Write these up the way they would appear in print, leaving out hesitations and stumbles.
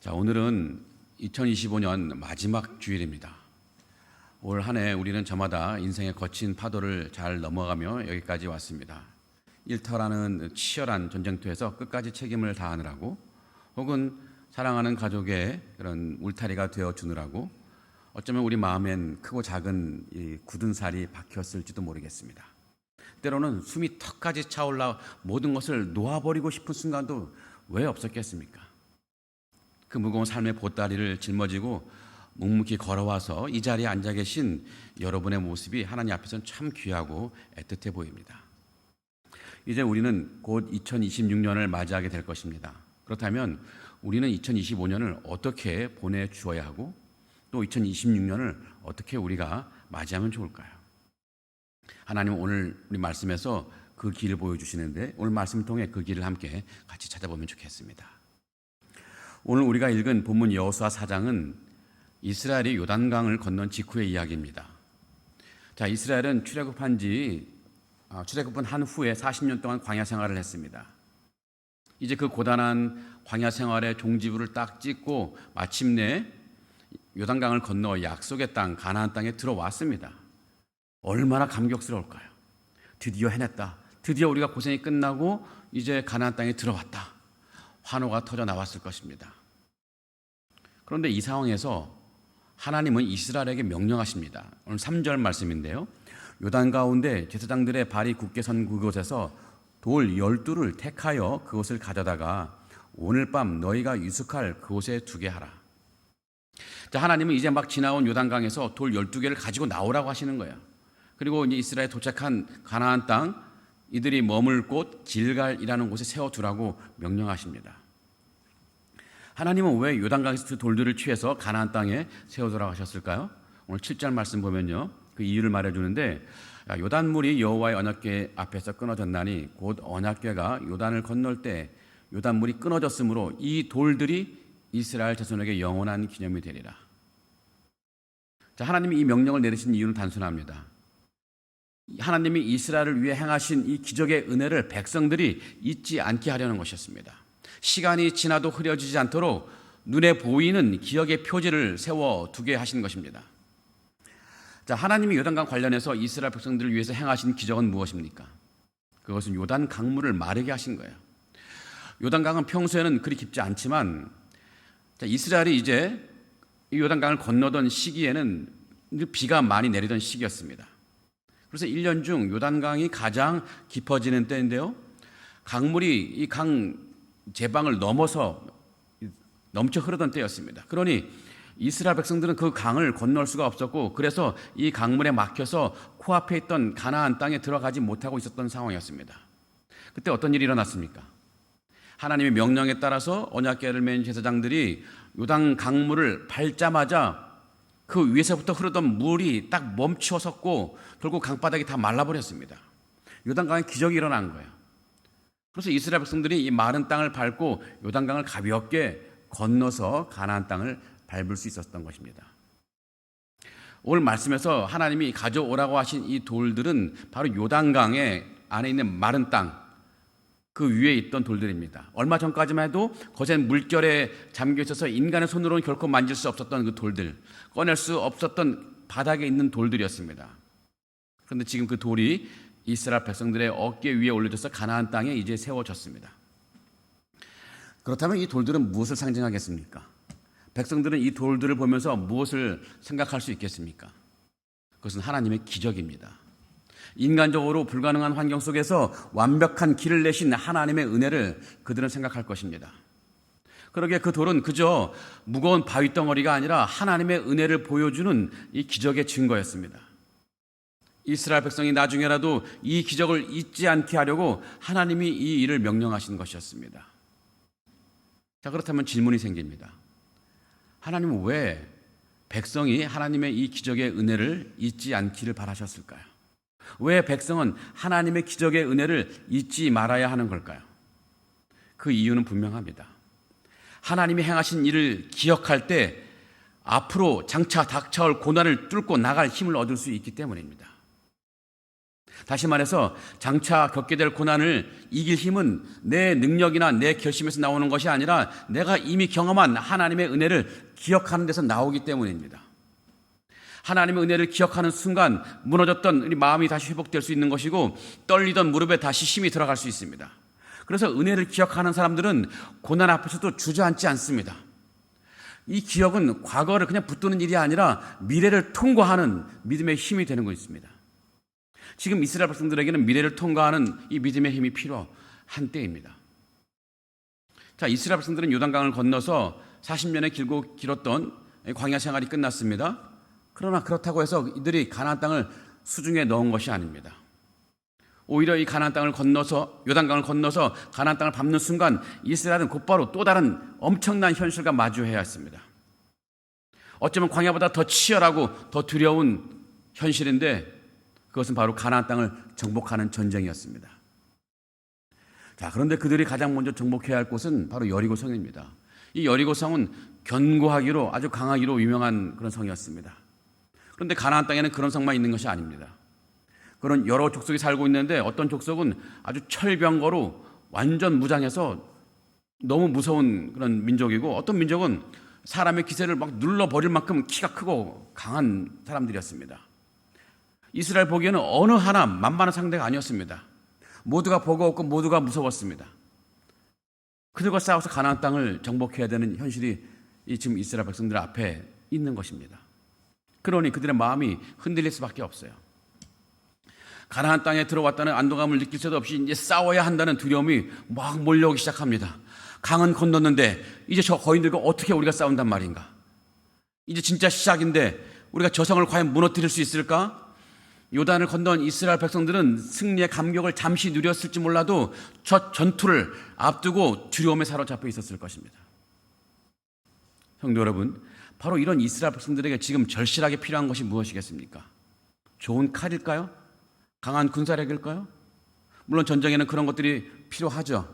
자, 오늘은 2025년 마지막 주일입니다. 올 한 해 우리는 저마다 인생의 거친 파도를 잘 넘어가며 여기까지 왔습니다. 일터라는 치열한 전쟁터에서 끝까지 책임을 다하느라고, 혹은 사랑하는 가족의 그런 울타리가 되어 주느라고, 어쩌면 우리 마음엔 크고 작은 이 굳은 살이 박혔을지도 모르겠습니다. 때로는 숨이 턱까지 차올라 모든 것을 놓아버리고 싶은 순간도 왜 없었겠습니까? 그 무거운 삶의 보따리를 짊어지고 묵묵히 걸어와서 이 자리에 앉아 계신 여러분의 모습이 하나님 앞에서는 참 귀하고 애틋해 보입니다. 이제 우리는 곧 2026년을 맞이하게 될 것입니다. 그렇다면 우리는 2025년을 어떻게 보내주어야 하고, 또 2026년을 어떻게 우리가 맞이하면 좋을까요? 하나님은 오늘 우리 말씀에서 그 길을 보여주시는데, 오늘 말씀을 통해 그 길을 함께 같이 찾아보면 좋겠습니다. 오늘 우리가 읽은 본문 여호수아 4장은 이스라엘이 요단강을 건넌 직후의 이야기입니다. 자, 이스라엘은 출애굽한 후에 40년 동안 광야 생활을 했습니다. 이제 그 고단한 광야 생활의 종지부를 딱 찍고 마침내 요단강을 건너 약속의 땅 가나안 땅에 들어왔습니다. 얼마나 감격스러울까요? 드디어 해냈다. 드디어 우리가 고생이 끝나고 이제 가나안 땅에 들어왔다. 환호가 터져 나왔을 것입니다. 그런데 이 상황에서 하나님은 이스라엘에게 명령하십니다. 오늘 3절 말씀인데요. 요단 가운데 제사장들의 발이 굳게 선 그곳에서 돌 12를 택하여 그것을 가져다가 오늘 밤 너희가 유숙할 그곳에 두게 하라. 자, 하나님은 이제 막 지나온 요단강에서 돌 12개를 가지고 나오라고 하시는 거예요. 그리고 이제 이스라엘에 도착한 가나안 땅, 이들이 머물 곳 길갈이라는 곳에 세워두라고 명령하십니다. 하나님은 왜 요단강에서 그 돌들을 취해서 가나안 땅에 세워두라고 하셨을까요? 오늘 7절 말씀 보면요, 그 이유를 말해주는데, 요단물이 여호와의 언약궤 앞에서 끊어졌나니 곧 언약궤가 요단을 건널 때 요단물이 끊어졌으므로 이 돌들이 이스라엘 자손에게 영원한 기념이 되리라. 자, 하나님이 이 명령을 내리신 이유는 단순합니다. 하나님이 이스라엘을 위해 행하신 이 기적의 은혜를 백성들이 잊지 않게 하려는 것이었습니다. 시간이 지나도 흐려지지 않도록 눈에 보이는 기억의 표지를 세워두게 하신 것입니다. 자, 하나님이 요단강 관련해서 이스라엘 백성들을 위해서 행하신 기적은 무엇입니까? 그것은 요단 강물을 마르게 하신 거예요. 요단강은 평소에는 그리 깊지 않지만, 자, 이스라엘이 이제 이 요단강을 건너던 시기에는 비가 많이 내리던 시기였습니다. 그래서 1년 중 요단강이 가장 깊어지는 때인데요, 강물이 이 강 제방을 넘어서 넘쳐 흐르던 때였습니다. 그러니 이스라엘 백성들은 그 강을 건널 수가 없었고, 그래서 이 강물에 막혀서 코앞에 있던 가나안 땅에 들어가지 못하고 있었던 상황이었습니다. 그때 어떤 일이 일어났습니까? 하나님의 명령에 따라서 언약궤를 맨 제사장들이 요단 강물을 밟자마자 그 위에서부터 흐르던 물이 딱 멈춰 섰고, 결국 강바닥이 다 말라버렸습니다. 요단강에 기적이 일어난 거예요. 그래서 이스라엘 백성들이 이 마른 땅을 밟고 요단강을 가볍게 건너서 가나안 땅을 밟을 수 있었던 것입니다. 오늘 말씀에서 하나님이 가져오라고 하신 이 돌들은 바로 요단강의 안에 있는 마른 땅, 그 위에 있던 돌들입니다. 얼마 전까지만 해도 거센 물결에 잠겨 있어서 인간의 손으로는 결코 만질 수 없었던 그 돌들, 꺼낼 수 없었던 바닥에 있는 돌들이었습니다. 그런데 지금 그 돌이 이스라엘 백성들의 어깨 위에 올려져서 가나안 땅에 이제 세워졌습니다. 그렇다면 이 돌들은 무엇을 상징하겠습니까? 백성들은 이 돌들을 보면서 무엇을 생각할 수 있겠습니까? 그것은 하나님의 기적입니다. 인간적으로 불가능한 환경 속에서 완벽한 길을 내신 하나님의 은혜를 그들은 생각할 것입니다. 그러기에 그 돌은 그저 무거운 바위 덩어리가 아니라 하나님의 은혜를 보여주는 이 기적의 증거였습니다. 이스라엘 백성이 나중에라도 이 기적을 잊지 않게 하려고 하나님이 이 일을 명령하신 것이었습니다. 자, 그렇다면 질문이 생깁니다. 하나님은 왜 백성이 하나님의 이 기적의 은혜를 잊지 않기를 바라셨을까요? 왜 백성은 하나님의 기적의 은혜를 잊지 말아야 하는 걸까요? 그 이유는 분명합니다. 하나님이 행하신 일을 기억할 때 앞으로 장차 닥쳐올 고난을 뚫고 나갈 힘을 얻을 수 있기 때문입니다. 다시 말해서 장차 겪게 될 고난을 이길 힘은 내 능력이나 내 결심에서 나오는 것이 아니라 내가 이미 경험한 하나님의 은혜를 기억하는 데서 나오기 때문입니다. 하나님의 은혜를 기억하는 순간 무너졌던 우리 마음이 다시 회복될 수 있는 것이고 떨리던 무릎에 다시 힘이 들어갈 수 있습니다. 그래서 은혜를 기억하는 사람들은 고난 앞에서도 주저앉지 않습니다. 이 기억은 과거를 그냥 붙드는 일이 아니라 미래를 통과하는 믿음의 힘이 되는 것입니다. 지금 이스라엘 백성들에게는 미래를 통과하는 이 믿음의 힘이 필요한 때입니다. 자, 이스라엘 백성들은 요단강을 건너서 40년의 길었던 광야 생활이 끝났습니다. 그러나 그렇다고 해서 이들이 가나안 땅을 수중에 넣은 것이 아닙니다. 오히려 이 가나안 땅을 건너서 요단강을 건너서 가나안 땅을 밟는 순간 이스라엘은 곧바로 또 다른 엄청난 현실과 마주해야 했습니다. 어쩌면 광야보다 더 치열하고 더 두려운 현실인데 그것은 바로 가나안 땅을 정복하는 전쟁이었습니다. 자, 그런데 그들이 가장 먼저 정복해야 할 곳은 바로 여리고성입니다. 이 여리고성은 견고하기로 아주 강하기로 유명한 그런 성이었습니다. 그런데 가나안 땅에는 그런 성만 있는 것이 아닙니다. 그런 여러 족속이 살고 있는데 어떤 족속은 아주 철병거로 완전 무장해서 너무 무서운 그런 민족이고 어떤 민족은 사람의 기세를 막 눌러버릴 만큼 키가 크고 강한 사람들이었습니다. 이스라엘 보기에는 어느 하나 만만한 상대가 아니었습니다. 모두가 버거웠고 모두가 무서웠습니다. 그들과 싸워서 가나안 땅을 정복해야 되는 현실이 지금 이스라엘 백성들 앞에 있는 것입니다. 그러니 그들의 마음이 흔들릴 수밖에 없어요. 가나안 땅에 들어왔다는 안도감을 느낄 새도 없이 이제 싸워야 한다는 두려움이 막 몰려오기 시작합니다. 강은 건넜는데 이제 저 거인들과 어떻게 우리가 싸운단 말인가? 이제 진짜 시작인데 우리가 저 성을 과연 무너뜨릴 수 있을까? 요단을 건넌 이스라엘 백성들은 승리의 감격을 잠시 누렸을지 몰라도 저 전투를 앞두고 두려움에 사로잡혀 있었을 것입니다. 성도 여러분, 바로 이런 이스라엘 백성들에게 지금 절실하게 필요한 것이 무엇이겠습니까? 좋은 칼일까요? 강한 군사력일까요? 물론 전쟁에는 그런 것들이 필요하죠.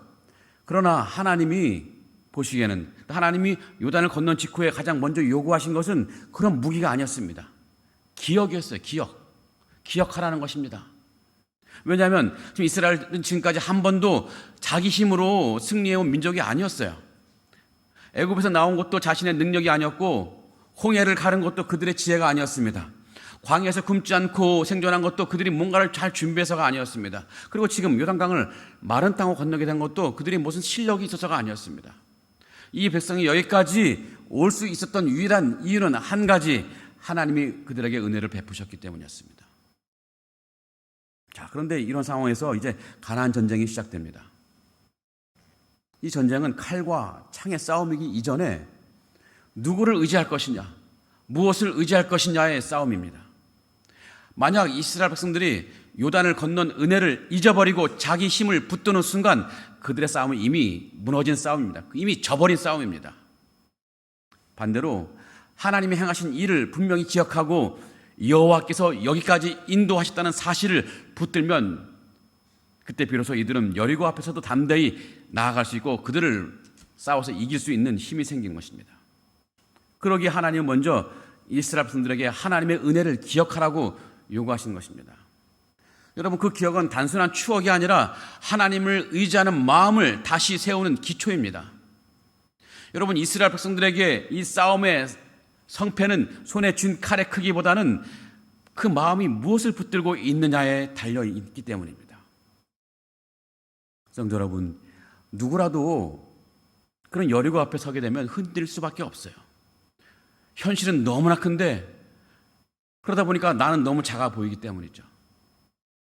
그러나 하나님이 보시기에는 하나님이 요단을 건넌 직후에 가장 먼저 요구하신 것은 그런 무기가 아니었습니다. 기억이었어요. 기억하라는 것입니다. 왜냐하면 지금 이스라엘은 지금까지 한 번도 자기 힘으로 승리해온 민족이 아니었어요. 애굽에서 나온 것도 자신의 능력이 아니었고 홍해를 가른 것도 그들의 지혜가 아니었습니다. 광야에서 굶지 않고 생존한 것도 그들이 뭔가를 잘 준비해서가 아니었습니다. 그리고 지금 요단강을 마른 땅으로 건너게 된 것도 그들이 무슨 실력이 있어서가 아니었습니다. 이 백성이 여기까지 올 수 있었던 유일한 이유는 한 가지, 하나님이 그들에게 은혜를 베푸셨기 때문이었습니다. 자, 그런데 이런 상황에서 이제 가나안 전쟁이 시작됩니다. 이 전쟁은 칼과 창의 싸움이기 이전에 누구를 의지할 것이냐, 무엇을 의지할 것이냐의 싸움입니다. 만약 이스라엘 백성들이 요단을 건넌 은혜를 잊어버리고 자기 힘을 붙드는 순간 그들의 싸움은 이미 무너진 싸움입니다. 이미 져버린 싸움입니다. 반대로 하나님이 행하신 일을 분명히 기억하고 여호와께서 여기까지 인도하셨다는 사실을 붙들면 그때 비로소 이들은 여리고 앞에서도 담대히 나아갈 수 있고 그들을 싸워서 이길 수 있는 힘이 생긴 것입니다. 그러기에 하나님은 먼저 이스라엘 백성들에게 하나님의 은혜를 기억하라고 요구하시는 것입니다. 여러분, 그 기억은 단순한 추억이 아니라 하나님을 의지하는 마음을 다시 세우는 기초입니다. 여러분, 이스라엘 백성들에게 이 싸움의 성패는 손에 쥔 칼의 크기보다는 그 마음이 무엇을 붙들고 있느냐에 달려있기 때문입니다. 성도 여러분, 누구라도 그런 여리고 앞에 서게 되면 흔들릴 수밖에 없어요. 현실은 너무나 큰데 그러다 보니까 나는 너무 작아 보이기 때문이죠.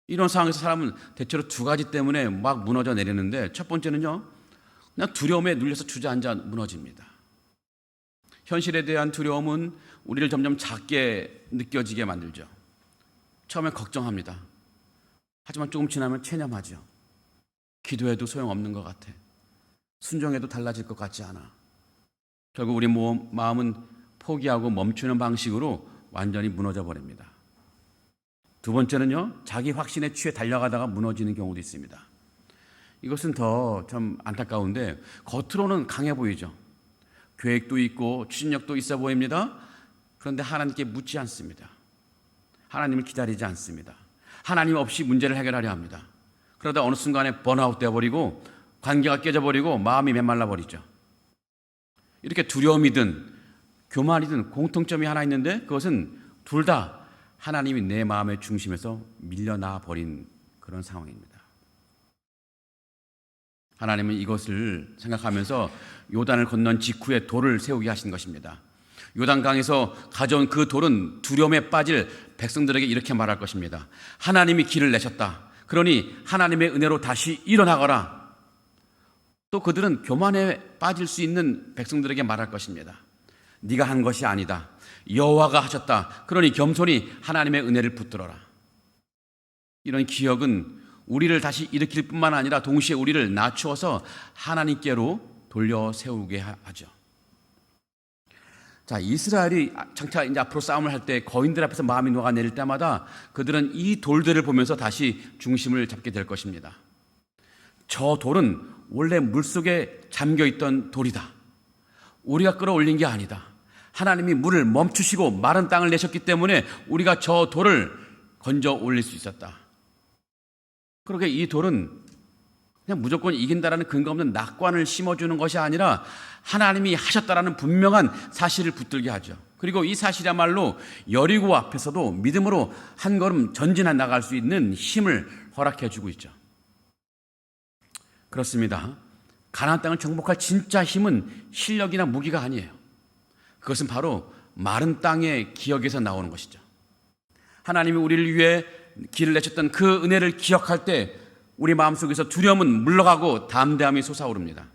이런 상황에서 사람은 대체로 두 가지 때문에 막 무너져 내리는데 첫 번째는요, 그냥 두려움에 눌려서 주저앉아 무너집니다. 현실에 대한 두려움은 우리를 점점 작게 느껴지게 만들죠. 처음에 걱정합니다. 하지만 조금 지나면 체념하죠. 기도해도 소용없는 것 같아. 순종해도 달라질 것 같지 않아. 결국 우리 마음은 포기하고 멈추는 방식으로 완전히 무너져 버립니다. 두 번째는요, 자기 확신에 취해 달려가다가 무너지는 경우도 있습니다. 이것은 더 좀 안타까운데 겉으로는 강해 보이죠. 계획도 있고 추진력도 있어 보입니다. 그런데 하나님께 묻지 않습니다. 하나님을 기다리지 않습니다. 하나님 없이 문제를 해결하려 합니다. 그러다 어느 순간에 번아웃 되어버리고 관계가 깨져버리고 마음이 메말라버리죠. 이렇게 두려움이든 교만이든 공통점이 하나 있는데 그것은 둘 다 하나님이 내 마음의 중심에서 밀려나 버린 그런 상황입니다. 하나님은 이것을 생각하면서 요단을 건넌 직후에 돌을 세우게 하신 것입니다. 요단강에서 가져온 그 돌은 두려움에 빠질 백성들에게 이렇게 말할 것입니다. 하나님이 길을 내셨다. 그러니 하나님의 은혜로 다시 일어나거라. 또 그들은 교만에 빠질 수 있는 백성들에게 말할 것입니다. 네가 한 것이 아니다. 여호와가 하셨다. 그러니 겸손히 하나님의 은혜를 붙들어라. 이런 기억은 우리를 다시 일으킬 뿐만 아니라 동시에 우리를 낮추어서 하나님께로 돌려 세우게 하죠. 자, 이스라엘이 장차 이제 앞으로 싸움을 할 때 거인들 앞에서 마음이 녹아내릴 때마다 그들은 이 돌들을 보면서 다시 중심을 잡게 될 것입니다. 저 돌은 원래 물속에 잠겨있던 돌이다. 우리가 끌어올린 게 아니다. 하나님이 물을 멈추시고 마른 땅을 내셨기 때문에 우리가 저 돌을 건져 올릴 수 있었다. 그러게 이 돌은 그냥 무조건 이긴다라는 근거 없는 낙관을 심어주는 것이 아니라 하나님이 하셨다라는 분명한 사실을 붙들게 하죠. 그리고 이 사실이야말로 여리고 앞에서도 믿음으로 한 걸음 전진해 나갈 수 있는 힘을 허락해 주고 있죠. 그렇습니다. 가나안 땅을 정복할 진짜 힘은 실력이나 무기가 아니에요. 그것은 바로 마른 땅의 기억에서 나오는 것이죠. 하나님이 우리를 위해 길을 내셨던 그 은혜를 기억할 때 우리 마음속에서 두려움은 물러가고 담대함이 솟아오릅니다.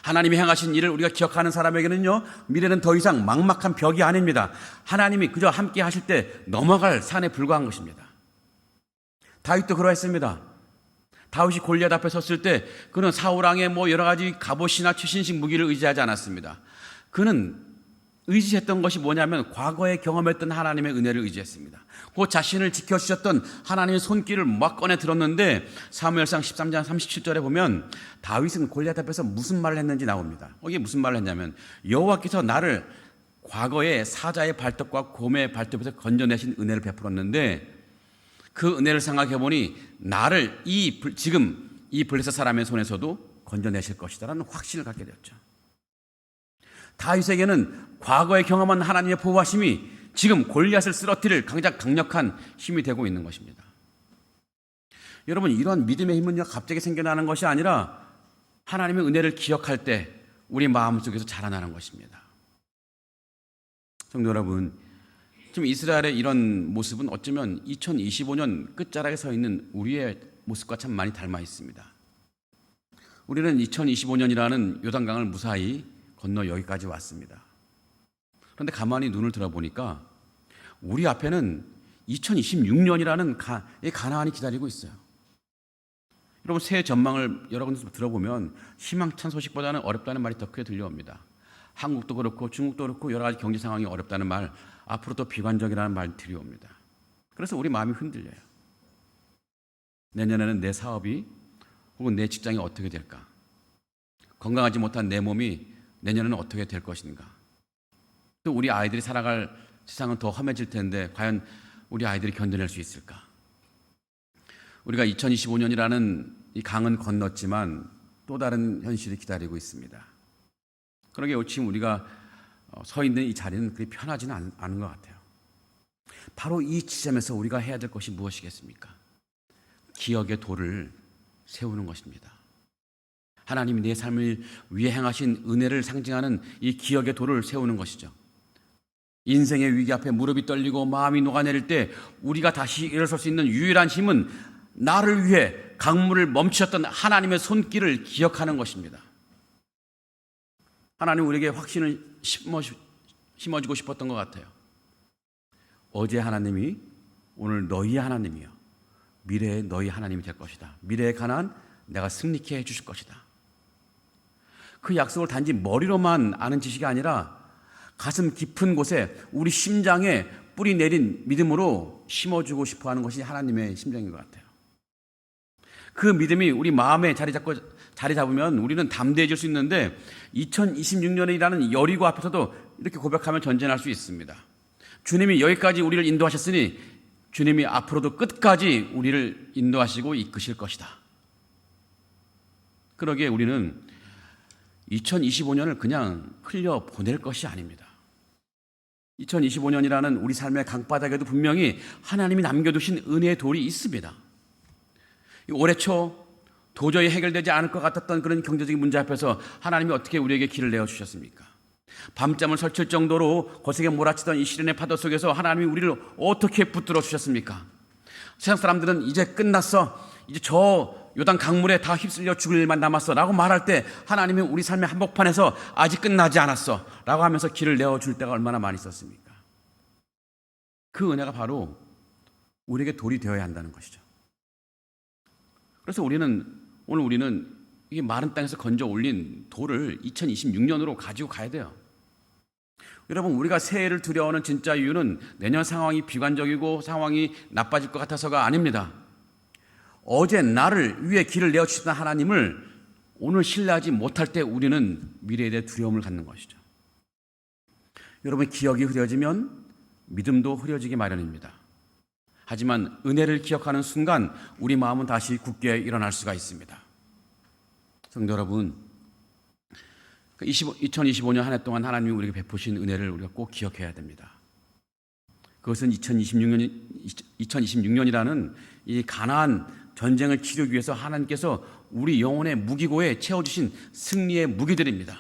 하나님이 행하신 일을 우리가 기억하는 사람에게는요, 미래는 더 이상 막막한 벽이 아닙니다. 하나님이 그저 함께 하실 때 넘어갈 산에 불과한 것입니다. 다윗도 그러했습니다. 다윗이 골리앗 앞에 섰을 때 그는 사울왕의 여러 가지 갑옷이나 최신식 무기를 의지하지 않았습니다. 그는 의지했던 것이 뭐냐면 과거에 경험했던 하나님의 은혜를 의지했습니다. 그 자신을 지켜주셨던 하나님의 손길을 막 꺼내 들었는데 사무엘상 13장 37절에 보면 다윗은 골리앗 앞에서 무슨 말을 했는지 나옵니다. 이게 무슨 말을 했냐면 여호와께서 나를 과거에 사자의 발톱과 곰의 발톱에서 건져내신 은혜를 베풀었는데 그 은혜를 생각해 보니 나를 지금 이 블레셋 사람의 손에서도 건져내실 것이다라는 확신을 갖게 되었죠. 다윗에게는 과거에 경험한 하나님의 보호하심이 지금 골리앗을 쓰러뜨릴 가장 강력한 힘이 되고 있는 것입니다. 여러분, 이러한 믿음의 힘은요, 갑자기 생겨나는 것이 아니라 하나님의 은혜를 기억할 때 우리 마음속에서 자라나는 것입니다. 성도 여러분, 지금 이스라엘의 이런 모습은 어쩌면 2025년 끝자락에 서 있는 우리의 모습과 참 많이 닮아 있습니다. 우리는 2025년이라는 요단강을 무사히 건너 여기까지 왔습니다. 그런데 가만히 눈을 들어보니까 우리 앞에는 2026년이라는 가나안이 기다리고 있어요. 여러분, 새해 전망을 여러 군데서 들어보면 희망찬 소식보다는 어렵다는 말이 더 크게 들려옵니다. 한국도 그렇고 중국도 그렇고 여러 가지 경제 상황이 어렵다는 말, 앞으로 더 비관적이라는 말이 들려옵니다. 그래서 우리 마음이 흔들려요. 내년에는 내 사업이 혹은 내 직장이 어떻게 될까? 건강하지 못한 내 몸이 내년에는 어떻게 될 것인가? 또 우리 아이들이 살아갈 세상은 더 험해질 텐데 과연 우리 아이들이 견뎌낼 수 있을까? 우리가 2025년이라는 이 강은 건넜지만 또 다른 현실이 기다리고 있습니다. 그러게 지금 우리가 서 있는 이 자리는 그리 편하지는 않은 것 같아요. 바로 이 지점에서 우리가 해야 될 것이 무엇이겠습니까? 기억의 돌을 세우는 것입니다. 하나님이 내 삶을 위해 행하신 은혜를 상징하는 이 기억의 돌을 세우는 것이죠. 인생의 위기 앞에 무릎이 떨리고 마음이 녹아내릴 때 우리가 다시 일어설 수 있는 유일한 힘은 나를 위해 강물을 멈추셨던 하나님의 손길을 기억하는 것입니다. 하나님 우리에게 확신을 심어주고 싶었던 것 같아요. 어제 하나님이 오늘 너희의 하나님이요, 미래의 너희 하나님이 될 것이다. 미래의 가나안 내가 승리케 해주실 것이다. 그 약속을 단지 머리로만 아는 지식이 아니라 가슴 깊은 곳에 우리 심장에 뿌리 내린 믿음으로 심어주고 싶어하는 것이 하나님의 심정인 것 같아요. 그 믿음이 우리 마음에 자리 잡으면 우리는 담대해질 수 있는데 2026년이라는 여리고 앞에서도 이렇게 고백하며 전진할 수 있습니다. 주님이 여기까지 우리를 인도하셨으니 주님이 앞으로도 끝까지 우리를 인도하시고 이끄실 것이다. 그러기에 우리는 2025년을 그냥 흘려 보낼 것이 아닙니다. 2025년이라는 우리 삶의 강바닥에도 분명히 하나님이 남겨두신 은혜의 돌이 있습니다. 올해 초 도저히 해결되지 않을 것 같았던 그런 경제적인 문제 앞에서 하나님이 어떻게 우리에게 길을 내어주셨습니까? 밤잠을 설칠 정도로 거세게 몰아치던 이 시련의 파도 속에서 하나님이 우리를 어떻게 붙들어 주셨습니까? 세상 사람들은 이제 끝났어, 이제 저 요단 강물에 다 휩쓸려 죽을 일만 남았어 라고 말할 때 하나님이 우리 삶의 한복판에서 아직 끝나지 않았어 라고 하면서 길을 내어줄 때가 얼마나 많이 있었습니까? 그 은혜가 바로 우리에게 돌이 되어야 한다는 것이죠. 그래서 오늘 우리는 이 마른 땅에서 건져 올린 돌을 2026년으로 가지고 가야 돼요. 여러분, 우리가 새해를 두려워하는 진짜 이유는 내년 상황이 비관적이고 상황이 나빠질 것 같아서가 아닙니다. 어제 나를 위해 길을 내어주시던 하나님을 오늘 신뢰하지 못할 때 우리는 미래에 대해 두려움을 갖는 것이죠. 여러분, 기억이 흐려지면 믿음도 흐려지기 마련입니다. 하지만 은혜를 기억하는 순간 우리 마음은 다시 굳게 일어날 수가 있습니다. 성도 여러분, 2025년 한 해 동안 하나님이 우리에게 베푸신 은혜를 우리가 꼭 기억해야 됩니다. 그것은 2026년이라는 이 가나안 전쟁을 치르기 위해서 하나님께서 우리 영혼의 무기고에 채워주신 승리의 무기들입니다.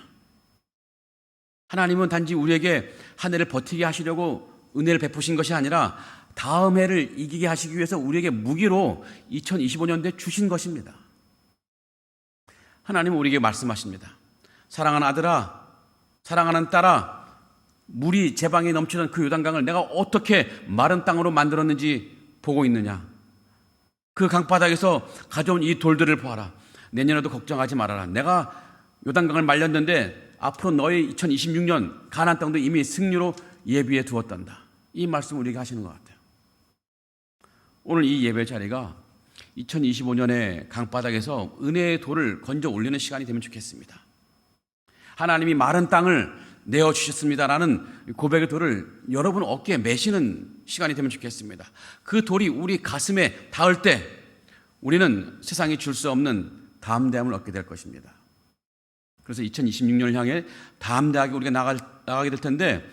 하나님은 단지 우리에게 한 해를 버티게 하시려고 은혜를 베푸신 것이 아니라 다음 해를 이기게 하시기 위해서 우리에게 무기로 2025년도에 주신 것입니다. 하나님은 우리에게 말씀하십니다. 사랑하는 아들아, 사랑하는 딸아, 물이 제방에 넘치던 그 요단강을 내가 어떻게 마른 땅으로 만들었는지 보고 있느냐? 그 강바닥에서 가져온 이 돌들을 보아라. 내년에도 걱정하지 말아라. 내가 요단강을 말렸는데 앞으로 너의 2026년 가나안 땅도 이미 승리로 예비해 두었단다. 이 말씀을 우리에게 하시는 것 같아요. 오늘 이 예배 자리가 2025년의 강바닥에서 은혜의 돌을 건져 올리는 시간이 되면 좋겠습니다. 하나님이 마른 땅을 내어주셨습니다라는 고백의 돌을 여러분 어깨에 매시는 시간이 되면 좋겠습니다. 그 돌이 우리 가슴에 닿을 때 우리는 세상이 줄 수 없는 담대함을 얻게 될 것입니다. 그래서 2026년을 향해 담대하게 우리가 나가게 될 텐데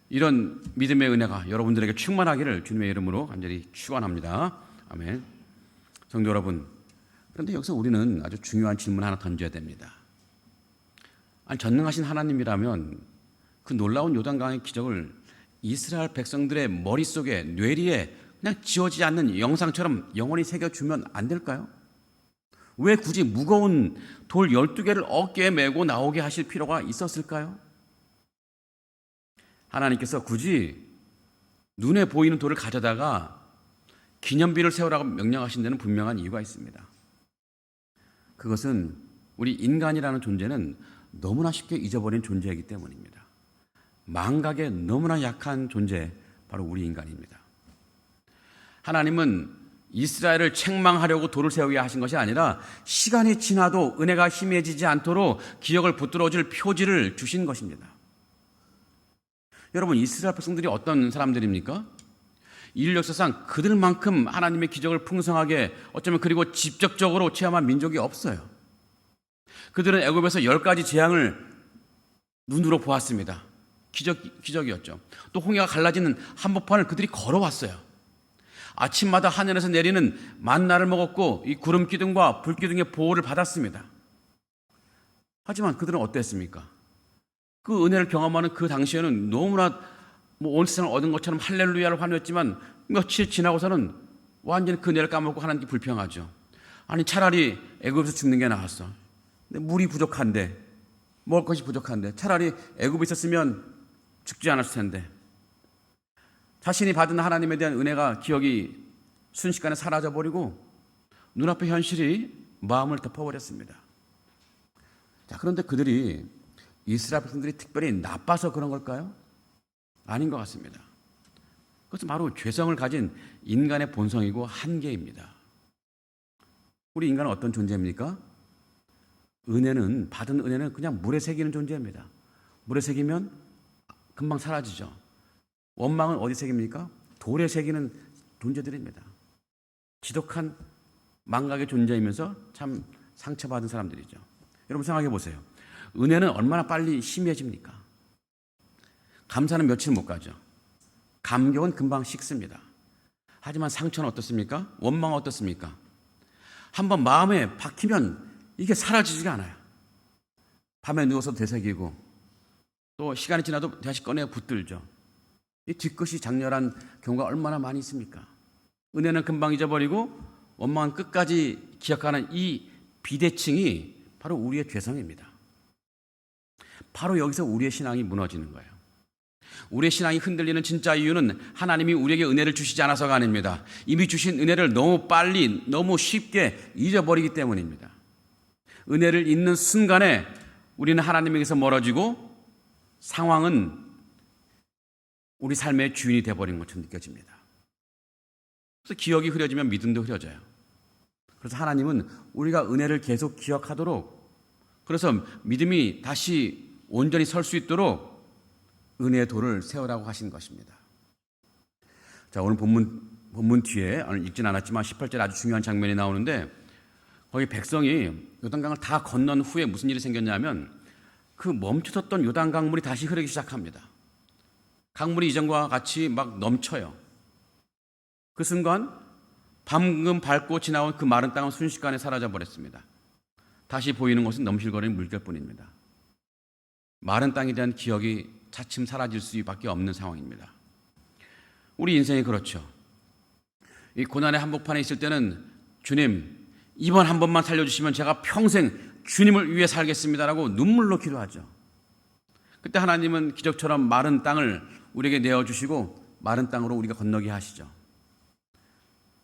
이런 믿음의 은혜가 여러분들에게 충만하기를 주님의 이름으로 간절히 축원합니다. 아멘. 성도 여러분, 그런데 여기서 우리는 아주 중요한 질문 하나 던져야 됩니다. 아니, 전능하신 하나님이라면 그 놀라운 요단강의 기적을 이스라엘 백성들의 머릿속에, 뇌리에 그냥 지워지지 않는 영상처럼 영원히 새겨주면 안 될까요? 왜 굳이 무거운 돌 12개를 어깨에 메고 나오게 하실 필요가 있었을까요? 하나님께서 굳이 눈에 보이는 돌을 가져다가 기념비를 세우라고 명령하신 데는 분명한 이유가 있습니다. 그것은 우리 인간이라는 존재는 너무나 쉽게 잊어버린 존재이기 때문입니다. 망각에 너무나 약한 존재, 바로 우리 인간입니다. 하나님은 이스라엘을 책망하려고 돌을 세우게 하신 것이 아니라 시간이 지나도 은혜가 희미해지지 않도록 기억을 붙들어줄 표지를 주신 것입니다. 여러분, 이스라엘 백성들이 어떤 사람들입니까? 인류 역사상 그들만큼 하나님의 기적을 풍성하게 어쩌면 그리고 직접적으로 체험한 민족이 없어요. 그들은 애굽에서 10가지 재앙을 눈으로 보았습니다. 기적이었죠. 또 홍해가 갈라지는 한복판을 그들이 걸어왔어요. 아침마다 하늘에서 내리는 만나를 먹었고 이 구름 기둥과 불 기둥의 보호를 받았습니다. 하지만 그들은 어땠습니까? 그 은혜를 경험하는 그 당시에는 너무나 온 세상을 얻은 것처럼 할렐루야를 환호했지만 며칠 지나고서는 완전히 그 은혜를 까먹고 하나님께 불평하죠. 아니, 차라리 애굽에서 죽는 게 나았어. 근데 물이 부족한데, 먹을 것이 부족한데 차라리 애굽에 있었으면 죽지 않았을 텐데. 자신이 받은 하나님에 대한 은혜가 기억이 순식간에 사라져버리고 눈앞의 현실이 마음을 덮어버렸습니다. 자, 그런데 그들이 이스라엘 백성들이 특별히 나빠서 그런 걸까요? 아닌 것 같습니다. 그것은 바로 죄성을 가진 인간의 본성이고 한계입니다. 우리 인간은 어떤 존재입니까? 받은 은혜는 그냥 물에 새기는 존재입니다. 물에 새기면 금방 사라지죠. 원망은 어디 새깁니까? 돌에 새기는 존재들입니다. 지독한 망각의 존재이면서 참 상처받은 사람들이죠. 여러분 생각해 보세요. 은혜는 얼마나 빨리 희미해집니까? 감사는 며칠 못 가죠. 감격은 금방 식습니다. 하지만 상처는 어떻습니까? 원망은 어떻습니까? 한번 마음에 박히면 이게 사라지지가 않아요. 밤에 누워서 되새기고 또 시간이 지나도 다시 꺼내 붙들죠. 이 뒤끝이 장렬한 경우가 얼마나 많이 있습니까? 은혜는 금방 잊어버리고 원망은 끝까지 기억하는 이 비대칭이 바로 우리의 죄성입니다. 바로 여기서 우리의 신앙이 무너지는 거예요. 우리의 신앙이 흔들리는 진짜 이유는 하나님이 우리에게 은혜를 주시지 않아서가 아닙니다. 이미 주신 은혜를 너무 빨리, 너무 쉽게 잊어버리기 때문입니다. 은혜를 잊는 순간에 우리는 하나님에게서 멀어지고 상황은 우리 삶의 주인이 되어버린 것처럼 느껴집니다. 그래서 기억이 흐려지면 믿음도 흐려져요. 그래서 하나님은 우리가 은혜를 계속 기억하도록, 그래서 믿음이 다시 온전히 설 수 있도록 은혜의 도를 세우라고 하신 것입니다. 자, 오늘 본문 뒤에 오늘 읽진 않았지만 18절 아주 중요한 장면이 나오는데, 거기 백성이 요단강을 다 건넌 후에 무슨 일이 생겼냐면 그 멈춰섰던 요단강물이 다시 흐르기 시작합니다. 강물이 이전과 같이 막 넘쳐요. 그 순간 방금 밟고 지나온 그 마른 땅은 순식간에 사라져 버렸습니다. 다시 보이는 것은 넘실거리는 물결뿐입니다. 마른 땅에 대한 기억이 차츰 사라질 수밖에 없는 상황입니다. 우리 인생이 그렇죠. 이 고난의 한복판에 있을 때는 주님, 이번 한 번만 살려주시면 제가 평생 주님을 위해 살겠습니다라고 눈물로 기도하죠. 그때 하나님은 기적처럼 마른 땅을 우리에게 내어주시고 마른 땅으로 우리가 건너게 하시죠.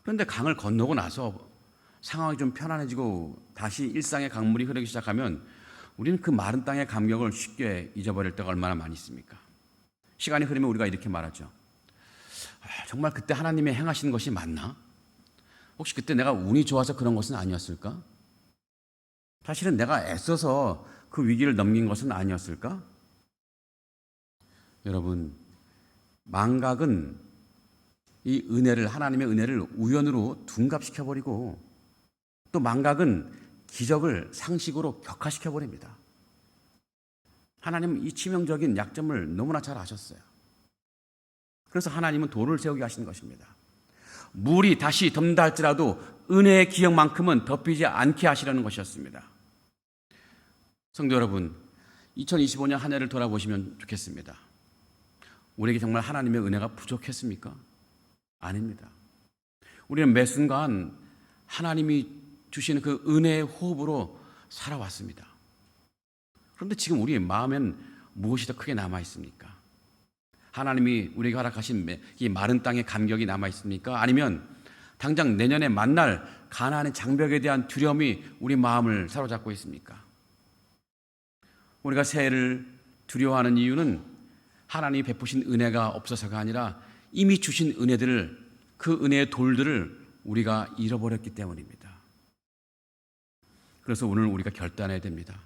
그런데 강을 건너고 나서 상황이 좀 편안해지고 다시 일상의 강물이 흐르기 시작하면 우리는 그 마른 땅의 감격을 쉽게 잊어버릴 때가 얼마나 많이 있습니까? 시간이 흐르면 우리가 이렇게 말하죠. 정말 그때 하나님의 행하신 것이 맞나? 혹시 그때 내가 운이 좋아서 그런 것은 아니었을까? 사실은 내가 애써서 그 위기를 넘긴 것은 아니었을까? 여러분, 망각은 이 은혜를, 하나님의 은혜를 우연으로 둔갑시켜버리고, 또 망각은 기적을 상식으로 격화시켜버립니다. 하나님은 이 치명적인 약점을 너무나 잘 아셨어요. 그래서 하나님은 도를 세우게 하신 것입니다. 물이 다시 덮는다 할지라도 은혜의 기억만큼은 덮이지 않게 하시려는 것이었습니다. 성도 여러분, 2025년 한 해를 돌아보시면 좋겠습니다. 우리에게 정말 하나님의 은혜가 부족했습니까? 아닙니다. 우리는 매 순간 하나님이 주시는 그 은혜의 호흡으로 살아왔습니다. 그런데 지금 우리의 마음엔 무엇이 더 크게 남아 있습니까? 하나님이 우리에게 허락하신 이 마른 땅의 감격이 남아 있습니까? 아니면 당장 내년에 만날 가나안의 장벽에 대한 두려움이 우리 마음을 사로잡고 있습니까? 우리가 새해를 두려워하는 이유는 하나님이 베푸신 은혜가 없어서가 아니라 이미 주신 은혜들을, 그 은혜의 돌들을 우리가 잃어버렸기 때문입니다. 그래서 오늘 우리가 결단해야 됩니다.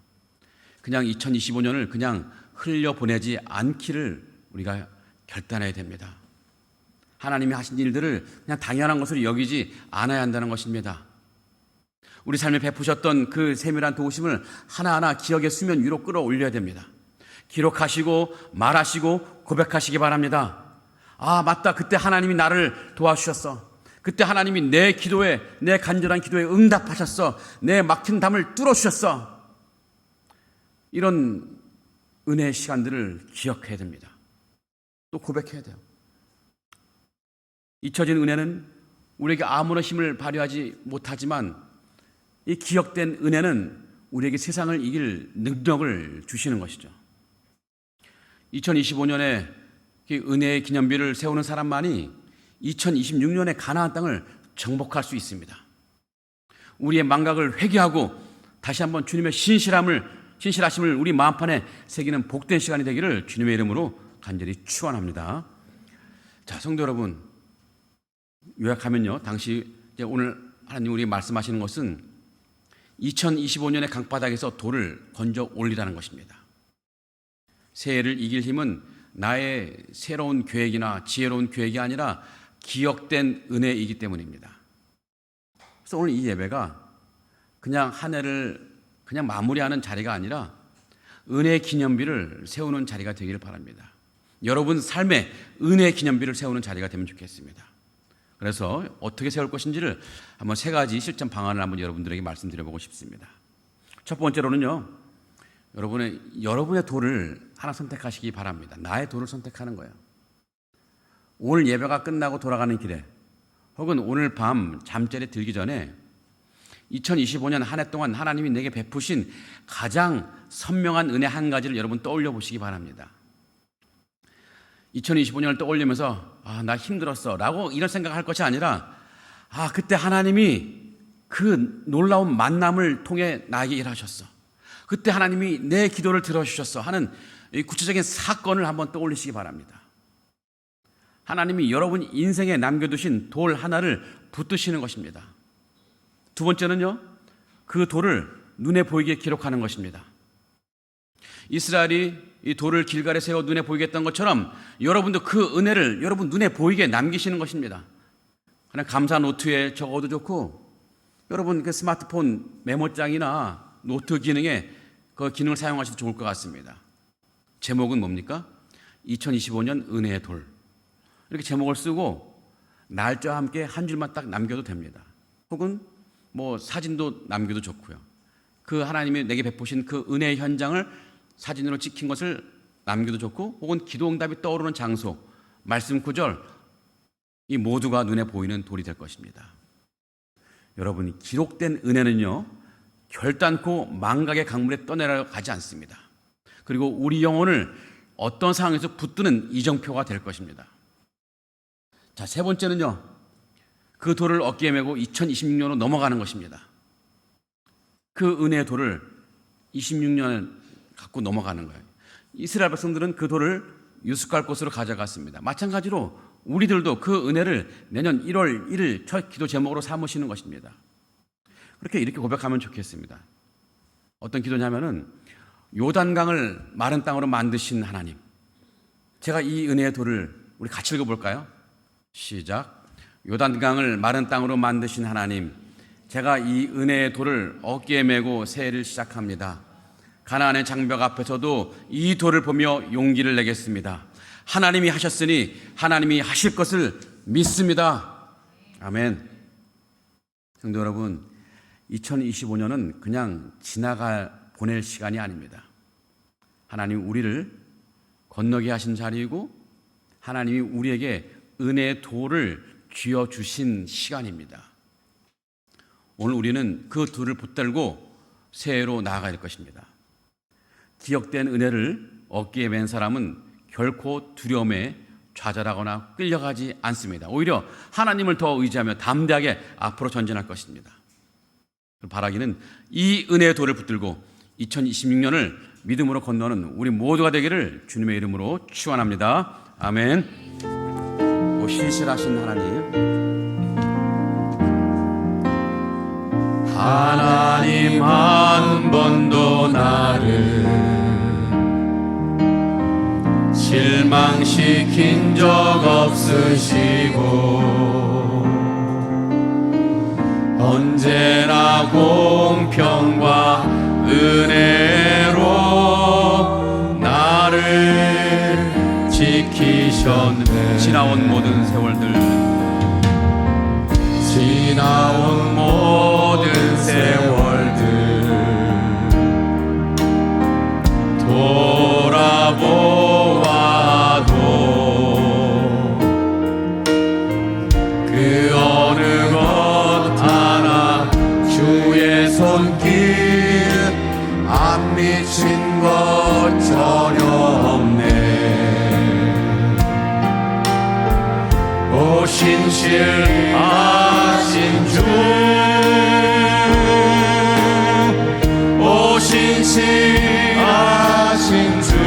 그냥 2025년을 그냥 흘려보내지 않기를 우리가 결단해야 됩니다. 하나님이 하신 일들을 그냥 당연한 것으로 여기지 않아야 한다는 것입니다. 우리 삶에 베푸셨던 그 세밀한 도우심을 하나하나 기억의 수면 위로 끌어올려야 됩니다. 기록하시고 말하시고 고백하시기 바랍니다. 아, 맞다. 그때 하나님이 나를 도와주셨어. 그때 하나님이 내 기도에, 내 간절한 기도에 응답하셨어. 내 막힌 담을 뚫어주셨어. 이런 은혜의 시간들을 기억해야 됩니다. 또 고백해야 돼요. 잊혀진 은혜는 우리에게 아무런 힘을 발휘하지 못하지만 이 기억된 은혜는 우리에게 세상을 이길 능력을 주시는 것이죠. 2025년에 은혜의 기념비를 세우는 사람만이 2026년에 가나안 땅을 정복할 수 있습니다. 우리의 망각을 회개하고 다시 한번 주님의 신실하심을 우리 마음판에 새기는 복된 시간이 되기를 주님의 이름으로 간절히 축원합니다. 자, 성도 여러분, 요약하면요, 당시 오늘 하나님 우리 말씀하시는 것은 2025년의 강바닥에서 돌을 건져 올리라는 것입니다. 새해를 이길 힘은 나의 새로운 계획이나 지혜로운 계획이 아니라 기억된 은혜이기 때문입니다. 그래서 오늘 이 예배가 그냥 한 해를 그냥 마무리하는 자리가 아니라 은혜의 기념비를 세우는 자리가 되기를 바랍니다. 여러분 삶에 은혜의 기념비를 세우는 자리가 되면 좋겠습니다. 그래서 어떻게 세울 것인지를 한번 세 가지 실천 방안을 한번 여러분들에게 말씀드려보고 싶습니다. 첫 번째로는요, 여러분의 도를 하나 선택하시기 바랍니다. 나의 도를 선택하는 거예요. 오늘 예배가 끝나고 돌아가는 길에 혹은 오늘 밤 잠자리에 들기 전에 2025년 한 해 동안 하나님이 내게 베푸신 가장 선명한 은혜 한 가지를 여러분 떠올려 보시기 바랍니다. 2025년을 떠올리면서 나 힘들었어 라고 이런 생각할 것이 아니라 그때 하나님이 그 놀라운 만남을 통해 나에게 일하셨어. 그때 하나님이 내 기도를 들어주셨어 하는 이 구체적인 사건을 한번 떠올리시기 바랍니다. 하나님이 여러분 인생에 남겨두신 돌 하나를 붙드시는 것입니다. 두 번째는요, 그 돌을 눈에 보이게 기록하는 것입니다. 이스라엘이 이 돌을 길갈에 세워 눈에 보이게 했던 것처럼 여러분도 그 은혜를 여러분 눈에 보이게 남기시는 것입니다. 그냥 감사 노트에 적어도 좋고, 여러분 그 스마트폰 메모장이나 노트 기능에 그 기능을 사용하셔도 좋을 것 같습니다. 제목은 뭡니까? 2025년 은혜의 돌. 이렇게 제목을 쓰고 날짜와 함께 한 줄만 딱 남겨도 됩니다. 혹은 사진도 남겨도 좋고요. 그 하나님이 내게 베푸신 그 은혜의 현장을 사진으로 찍힌 것을 남겨도 좋고, 혹은 기도 응답이 떠오르는 장소, 말씀 구절, 이 모두가 눈에 보이는 돌이 될 것입니다. 여러분, 기록된 은혜는요, 결단코 망각의 강물에 떠내려가지 않습니다. 그리고 우리 영혼을 어떤 상황에서 붙드는 이정표가 될 것입니다. 자, 세 번째는요, 그 돌을 어깨에 메고 2026년으로 넘어가는 것입니다. 그 은혜의 돌을 26년을 갖고 넘어가는 거예요. 이스라엘 백성들은 그 돌을 유숙할 곳으로 가져갔습니다. 마찬가지로 우리들도 그 은혜를 내년 1월 1일 첫 기도 제목으로 삼으시는 것입니다. 이렇게 고백하면 좋겠습니다. 어떤 기도냐면은, 요단강을 마른 땅으로 만드신 하나님, 제가 이 은혜의 돌을 우리 같이 읽어볼까요? 시작. 요단강을 마른 땅으로 만드신 하나님, 제가 이 은혜의 돌을 어깨에 메고 새해를 시작합니다. 가나안의 장벽 앞에서도 이 돌을 보며 용기를 내겠습니다. 하나님이 하셨으니 하나님이 하실 것을 믿습니다. 아멘. 성도 여러분, 2025년은 그냥 보낼 시간이 아닙니다. 하나님 우리를 건너게 하신 자리이고, 하나님이 우리에게 은혜의 돌을 쥐어주신 시간입니다. 오늘 우리는 그 돌을 붙들고 새해로 나아가야 될 것입니다. 기억된 은혜를 어깨에 맨 사람은 결코 두려움에 좌절하거나 끌려가지 않습니다. 오히려 하나님을 더 의지하며 담대하게 앞으로 전진할 것입니다. 바라기는 이 은혜의 돌을 붙들고 2026년을 믿음으로 건너는 우리 모두가 되기를 주님의 이름으로 축원합니다. 아멘. 신실하신 하나님 한 번도 나를 실망시킨 적 없으시고, 언제나 공평과 은혜로 나를 지키셨네. 지나온 모든 세월들, 지나온 모든 세월들 돌아보아도 그 어느 것 하나 주의 손길 안 미친 것 전혀 없네. 오 신실하신 주, 오 신실하신 주,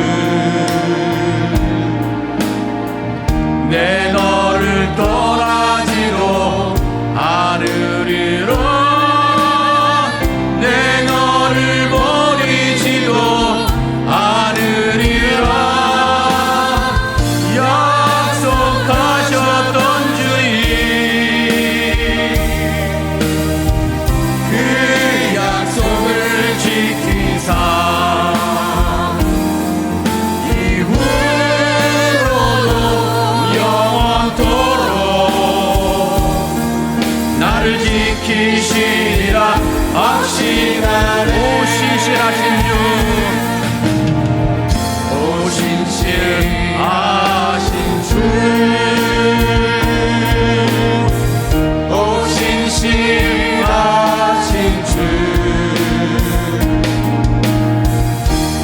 내 너를 떠나지도 않으리라, 내 너를 버리지도 않으리라. 약속하셨던 주님 오 신실하신 주, 오 신실하신 주, 오 신실하신 주,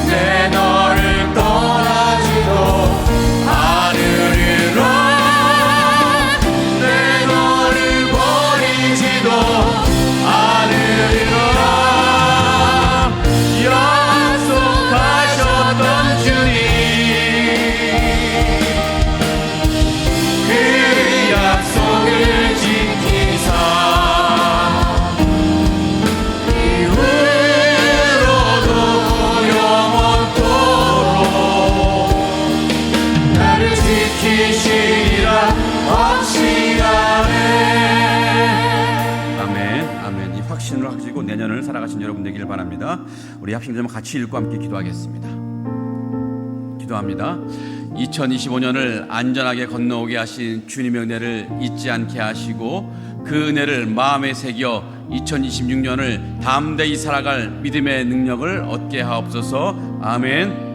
내 너를 떠나지도 않으리라, 내 너를 버리지도 않으리라. 약속하셨던 주님, 그 약속을 지키사 이후로도 영원토록 나를 지키시리라 확신하네. 아멘, 아멘. 이 확신을 가지고 내년을 살아가신 여러분 되기를 바랍니다. 우리 합심점 같이 읽고 함께 기도하겠습니다. 기도합니다. 2025년을 안전하게 건너오게 하신 주님의 은혜를 잊지 않게 하시고 그 은혜를 마음에 새겨 2026년을 담대히 살아갈 믿음의 능력을 얻게 하옵소서. 아멘.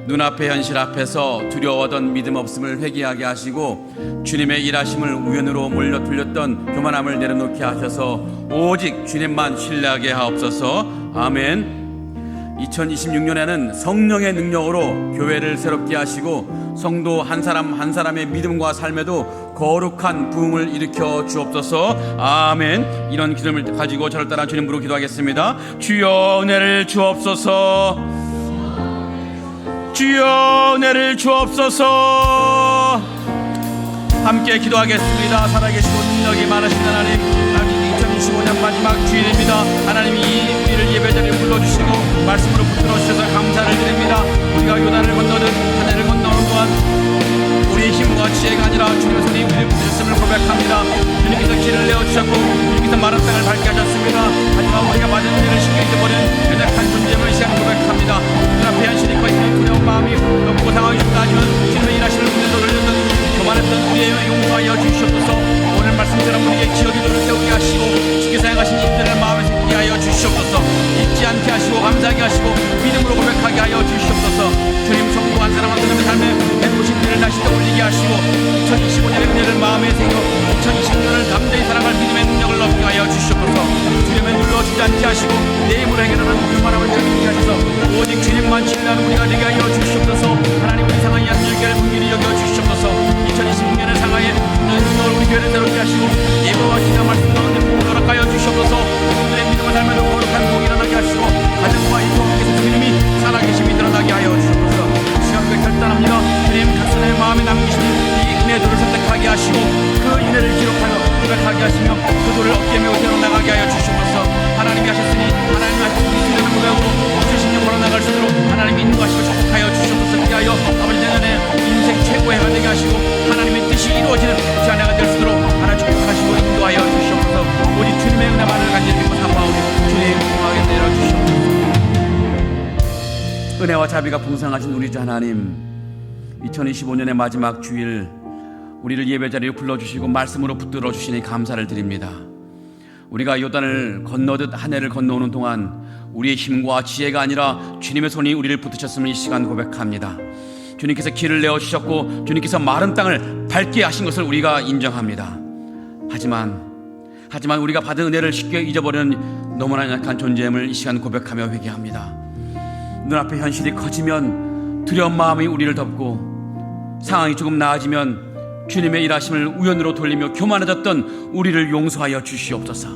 눈앞의 현실 앞에서 두려워하던 믿음 없음을 회개하게 하시고 주님의 일하심을 우연으로 몰려 들렸던 교만함을 내려놓게 하셔서 오직 주님만 신뢰하게 하옵소서. 아멘. 2026년에는 성령의 능력으로 교회를 새롭게 하시고 성도 한 사람 한 사람의 믿음과 삶에도 거룩한 부흥을 일으켜 주옵소서. 아멘. 이런 기도를 가지고 저를 따라 주님 부르고 기도하겠습니다. 주여 은혜를 주옵소서. 주여 은혜를 주옵소서. 함께 기도하겠습니다. 살아계시고 능력이 많으신 하나님, 2025년 마지막 주일입니다. 하나님이 우리를 예배자리에 불러주시고 말씀으로 붙들어 주셔서 감사를 드립니다. 우리가 요단을 건너듯 한 해를 건너는 동안 우리의 힘과 지혜가 아니라 주님의 손이 우리를 붙드셨음을 고백합니다. 주님께서 길을 내어주셨고 주님께서 마른 땅을 밟게 하셨습니다. 하지만 우리가 맞은 일을 쉽게 잊어버린 연약한 존재임을 이 시간 고백합니다. 눈앞에 현실이 거의 두려운 마음이 넘고 상황이 좋다 하지만 주님의 일하시는 분들도 돌렸던 교만했던 우리의 용서하여 주시옵소서. 오늘 말씀처럼 우리에게 기억의 눈을 세우게 하시고 주께 사용하신 일들을 마음에 새기게 하여 주시옵소서. 잊지 않게 하시고 감사하게 하시고 믿음으로 고백하게 하여 주시옵소서. 주님 성도 한 사람 한 사람의 삶에 해보신 일을 다시 떠올리게 하시고 2025년의 은혜를 마음에 새겨 2026년을 담대히 살아갈 믿음의 능력을 얻게 하여 주시옵소서. 주님의 눌러주지 않게 하시고 내 힘으로 해결하는 교만함을 내려놓게 하셔서 오직 주님만 신뢰하는 우리가 되게 하여 주시옵소서. 하나님 우리 상하이 안전결 분기를 여겨 주시옵소서. 2026년의 상하에 눈을 우리 교회를 새롭게 하시고 예배와 기도 말씀 가운데 부흥을 허락하여 주시옵소서. 오늘의 믿음을 삶에도 거룩한 부흥이 일어나게 하시고 가정과 이동에서 주님이 살아계심이 드러나게 하여 주시옵소서. 시간과 결단합니다. 주님 각선의 마음에 남기신 이 은혜들을 선택하게 하시고 그 은혜를 기록하여 고백하게 하시며 그 돌을 어깨에 메고 데려나가게 하여 주시옵소서. 하나님이 하셨으니 하나님이 하신 이스라엘 무대하고 주신 영으로 나갈 수 있도록 하나님이 인도하시고 축복하여 주시옵소서. 그리하여 아버지 내년에 인생 최고의 해가 되게 하시고 하나님의 뜻이 이루어지는 주 한 해가 될 수 있도록 하나님 축복하시고 인도하여 주시옵소서. 오직 주님의 은혜만을 간절히 믿고 사모하오니 주님 공하게 내려주시옵소서. 은혜와 자비가 풍성하신 우리 주 하나님, 2025년의 마지막 주일 우리를 예배자리에 불러주시고 말씀으로 붙들어 주시니 감사를 드립니다. 우리가 요단을 건너듯 한 해를 건너오는 동안 우리의 힘과 지혜가 아니라 주님의 손이 우리를 붙드셨음을 이 시간 고백합니다. 주님께서 길을 내어주셨고 주님께서 마른 땅을 밟게 하신 것을 우리가 인정합니다. 하지만 우리가 받은 은혜를 쉽게 잊어버리는 너무나 약한 존재임을 이 시간 고백하며 회개합니다. 눈앞의 현실이 커지면 두려운 마음이 우리를 덮고 상황이 조금 나아지면 주님의 일하심을 우연으로 돌리며 교만해졌던 우리를 용서하여 주시옵소서.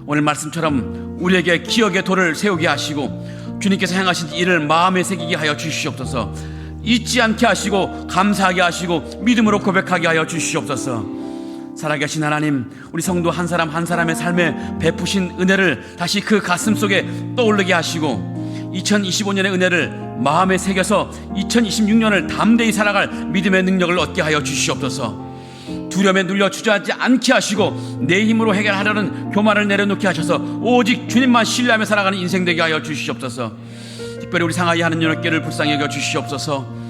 오늘 말씀처럼 우리에게 기억의 돌을 세우게 하시고 주님께서 행하신 일을 마음에 새기게 하여 주시옵소서. 잊지 않게 하시고 감사하게 하시고 믿음으로 고백하게 하여 주시옵소서. 살아계신 하나님, 우리 성도 한 사람 한 사람의 삶에 베푸신 은혜를 다시 그 가슴 속에 떠오르게 하시고 2025년의 은혜를 마음에 새겨서 2026년을 담대히 살아갈 믿음의 능력을 얻게 하여 주시옵소서. 두려움에 눌려 주저하지 않게 하시고 내 힘으로 해결하려는 교만을 내려놓게 하셔서 오직 주님만 신뢰하며 살아가는 인생 되게 하여 주시옵소서. 특별히 우리 상하이 하는 어깨를 불쌍히 여겨 주시옵소서.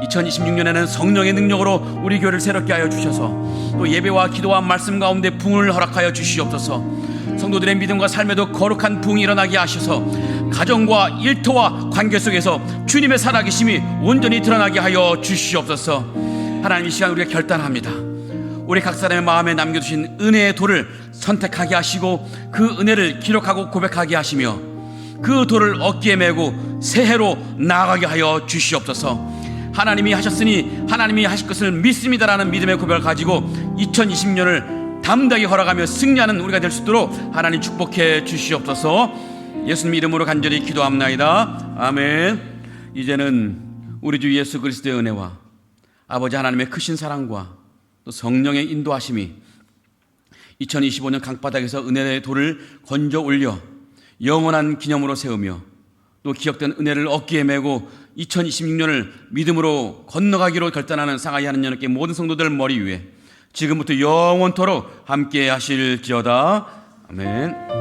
2026년에는 성령의 능력으로 우리 교회를 새롭게 하여 주셔서 또 예배와 기도와 말씀 가운데 부흥을 허락하여 주시옵소서. 성도들의 믿음과 삶에도 거룩한 부흥이 일어나게 하셔서 가정과 일터와 관계 속에서 주님의 살아계심이 온전히 드러나게 하여 주시옵소서. 하나님, 이 시간 우리가 결단합니다. 우리 각 사람의 마음에 남겨두신 은혜의 돌을 선택하게 하시고 그 은혜를 기록하고 고백하게 하시며 그 돌을 어깨에 메고 새해로 나아가게 하여 주시옵소서. 하나님이 하셨으니 하나님이 하실 것을 믿습니다라는 믿음의 고백을 가지고 2020년을 담대하게 걸어가며 승리하는 우리가 될 수 있도록 하나님 축복해 주시옵소서. 예수님 이름으로 간절히 기도합나이다. 아멘. 이제는 우리 주 예수 그리스도의 은혜와 아버지 하나님의 크신 사랑과 또 성령의 인도하심이 2025년 강바닥에서 은혜의 돌을 건져 올려 영원한 기념으로 세우며 또 기억된 은혜를 어깨에 메고 2026년을 믿음으로 건너가기로 결단하는 상하이 하는 여러분께 모든 성도들 머리 위에 지금부터 영원토록 함께 하실지어다. 아멘.